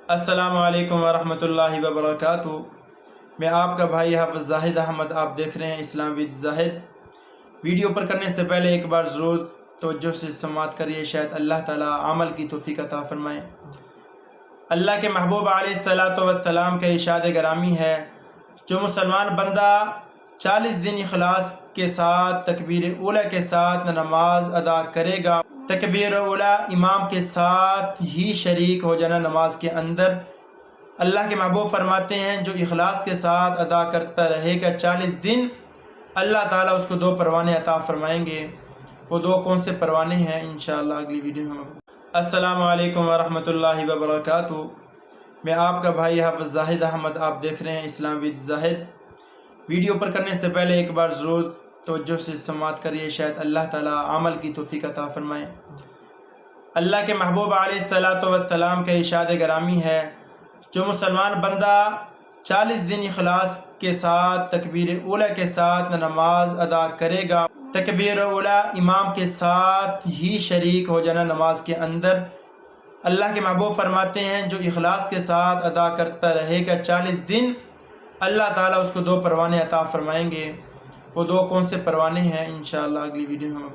السلام علیکم ورحمۃ اللہ وبرکاتہ۔ میں آپ کا بھائی حافظ زاہد احمد، آپ دیکھ رہے ہیں اسلام ود زاہد۔ ویڈیو پر کرنے سے پہلے ایک بار ضرور توجہ سے سماعت کریے، شاید اللہ تعالیٰ عمل کی توفیق عطا فرمائے۔ اللہ کے محبوب علیہ الصلاۃ والسلام کا ارشاد گرامی ہے، جو مسلمان بندہ 40 دن اخلاص کے ساتھ تکبیر اولیٰ کے ساتھ نماز ادا کرے گا، تکبیر اولیٰ امام کے ساتھ ہی شریک ہو جانا نماز کے اندر، اللہ کے محبوب فرماتے ہیں جو اخلاص کے ساتھ ادا کرتا رہے گا 40 دن، اللہ تعالیٰ اس کو 2 پروانے عطا فرمائیں گے۔ وہ 2 کون سے پروانے ہیں انشاءاللہ اگلی ویڈیو میں ہم۔ السلام علیکم ورحمۃ اللہ وبرکاتہ۔ میں آپ کا بھائی حافظ زاہد احمد، آپ دیکھ رہے ہیں اسلام ود زاہد۔ ویڈیو پر کرنے سے پہلے ایک بار ضرور توجہ سے سماعت کریے، شاید اللہ تعالیٰ عمل کی توفیق عطا فرمائے۔ اللہ کے محبوب علیہ الصلاۃ والسلام کا ارشاد گرامی ہے، جو مسلمان بندہ 40 دن اخلاص کے ساتھ تکبیر اولیٰ کے ساتھ نماز ادا کرے گا، تکبیر اولیٰ امام کے ساتھ ہی شریک ہو جانا نماز کے اندر، اللہ کے محبوب فرماتے ہیں جو اخلاص کے ساتھ ادا کرتا رہے گا 40 دن، اللہ تعالیٰ اس کو 2 پروانے عطا فرمائیں گے۔ وہ 2 کون سے پروانے ہیں انشاءاللہ اگلی ویڈیو میں ہم